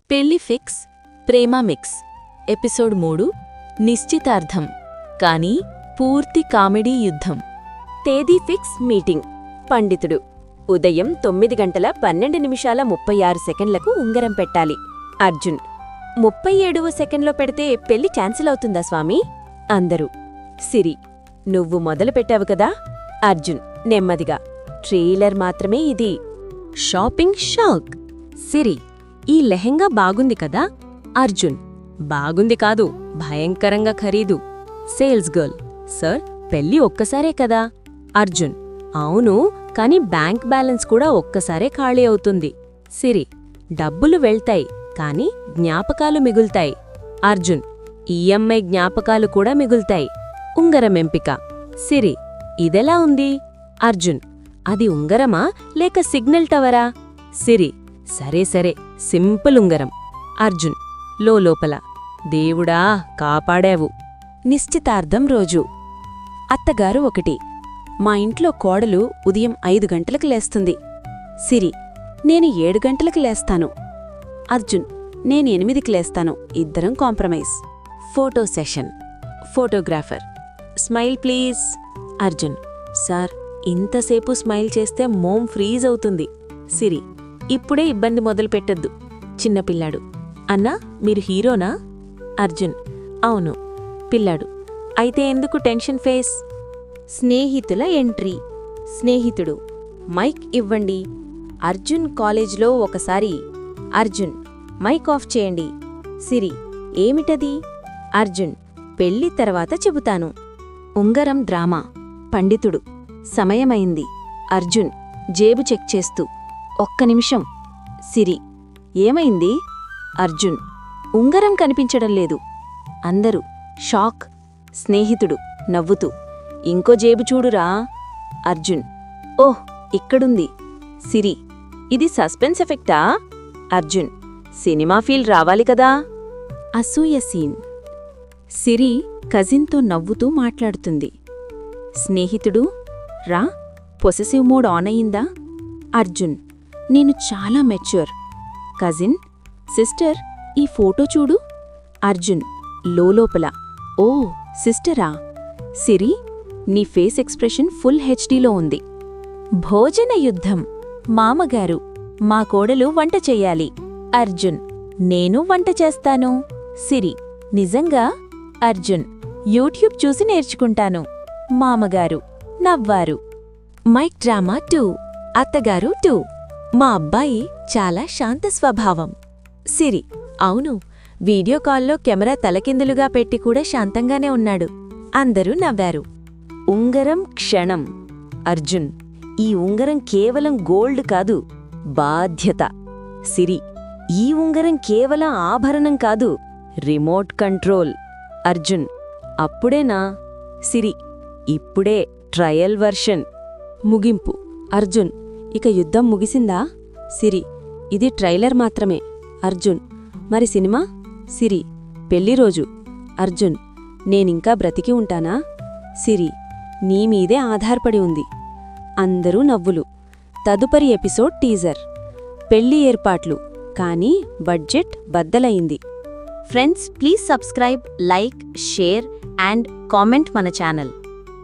పెళ్లి ఫిక్స్ ప్రేమ mix episode 3 నిశ్చితార్థం కానీ పూర్తి కామెడీ యుద్ధం. తేదీ ఫిక్స్ మీటింగ్. పండితుడు ఉదయం 9:12:36 ఉంగరం పెట్టాలి. అర్జున్ 37వ సెకండ్లో పెడితే పెళ్లి క్యాన్సిల్ అవుతుందా స్వామీ? అందరూ సిరి నువ్వు మొదలు పెట్టావు కదా. అర్జున్ నెమ్మదిగా ట్రైలర్ మాత్రమే ఇది. Shopping shock. సిరి ఈ లెహెంగా బాగుంది కదా. అర్జున్ బాగుంది కాదు, భయంకరంగా ఖరీదు. సేల్స్ గర్ల్ సర్ పెళ్లి ఒక్కసారే కదా. అర్జున్ అవును, కాని బ్యాంక్ బ్యాలెన్స్ కూడా ఒక్కసారే ఖాళీ అవుతుంది. సిరి డబ్బులు వెళ్తాయి కాని జ్ఞాపకాలు మిగుల్తాయి. అర్జున్ ఈఎంఐ జ్ఞాపకాలు కూడా మిగుల్తాయి. ఉంగరం ఎంపిక. సిరి ఇదెలా ఉంది? అర్జున్ అది ఉంగరమా లేక సిగ్నల్ టవరా? సిరి సరే సరే సింపుల్ ఉంగరం. అర్జున్ లోపల దేవుడా కాపాడావు. నిశ్చితార్థం రోజు. అత్తగారు 1. మా ఇంట్లో కోడలు ఉదయం 5 గంటలకు లేస్తుంది. సిరి నేను 7 గంటలకు లేస్తాను. అర్జున్ నేను 8కి లేస్తాను. ఇద్దరం compromise. Photo session. Photographer smile please. Arjun sir ఇంతసేపు స్మైల్ చేస్తే మోమ్ ఫ్రీజ్ అవుతుంది. సిరి ఇప్పుడే ఇబ్బంది మొదలుపెట్టద్దు. చిన్నపిల్లాడు అన్నా మీరు హీరోనా? అర్జున్ అవును. పిల్లాడు అయితే ఎందుకు టెన్షన్ ఫేస్? స్నేహితుల ఎంట్రీ. స్నేహితుడు మైక్ ఇవ్వండి. అర్జున్ కాలేజ్లో ఒకసారి. అర్జున్ మైక్ ఆఫ్ చేయండి. సిరి ఏమిటది? అర్జున్ పెళ్లి తర్వాత చెబుతాను. ఉంగరం డ్రామా. పండితుడు సమయమైంది. అర్జున్ జేబు చెక్ చేస్తూ 1 నిమిషం. సిరి ఏమైంది? అర్జున్ ఉంగరం కనిపించడం లేదు. అందరూ షాక్. స్నేహితుడు నవ్వుతూ ఇంకో జేబు చూడురా. అర్జున్ ఓహ్ ఇక్కడుంది. సిరి ఇది సస్పెన్స్ ఎఫెక్టా? అర్జున్ సినిమా ఫీల్ రావాలి కదా. అసూయ సీన్. సిరి కజిన్తో నవ్వుతూ మాట్లాడుతుంది. స్నేహితుడు రా పొసెసివ్ మోడ్ ఆన్ అయిందా? అర్జున్ నేను చాలా మెచ్యూర్. కజిన్ సిస్టర్ ఈ ఫోటో చూడు. అర్జున్ లోపల ఓ సిస్టరా. సిరి నీ ఫేస్ ఎక్స్ప్రెషన్ ఫుల్ హెచ్డీలో ఉంది. భోజన యుద్ధం. మామగారు మా కోడలు వంట చెయ్యాలి. అర్జున్ నేను వంట చేస్తాను. సిరి నిజంగా? అర్జున్ యూట్యూబ్ చూసి నేర్చుకుంటాను. మామగారు నవ్వారు. Mike drama 2. అత్తగారు 2. మా అబ్బాయి చాలా శాంత స్వభావం. సిరి అవును, వీడియో కాల్లో కెమెరా తలకిందులుగా పెట్టి కూడా శాంతంగానే ఉన్నాడు. అందరూ నవ్వారు. ఉంగరం క్షణం. అర్జున్ ఈ ఉంగరం కేవలం గోల్డ్ కాదు, బాధ్యత. సిరి ఈ ఉంగరం కేవలం ఆభరణం కాదు, రిమోట్ కంట్రోల్. అర్జున్ అప్పుడేనా? సిరి ఇప్పుడే ట్రయల్ వర్షన్. ముగింపు. అర్జున్ ఇక యుద్ధం ముగిసిందా? సిరి ఇది ట్రైలర్ మాత్రమే. అర్జున్ మరి సినిమా? సిరి పెళ్లిరోజు. అర్జున్ నేనింకా బ్రతికి ఉంటానా? సిరి నీమీదే ఆధారపడి ఉంది. అందరూ నవ్వులు. తదుపరి ఎపిసోడ్ టీజర్. పెళ్లి ఏర్పాట్లు కానీ బడ్జెట్ బద్దలయింది. Friends please subscribe, like, share and comment మన ఛానల్.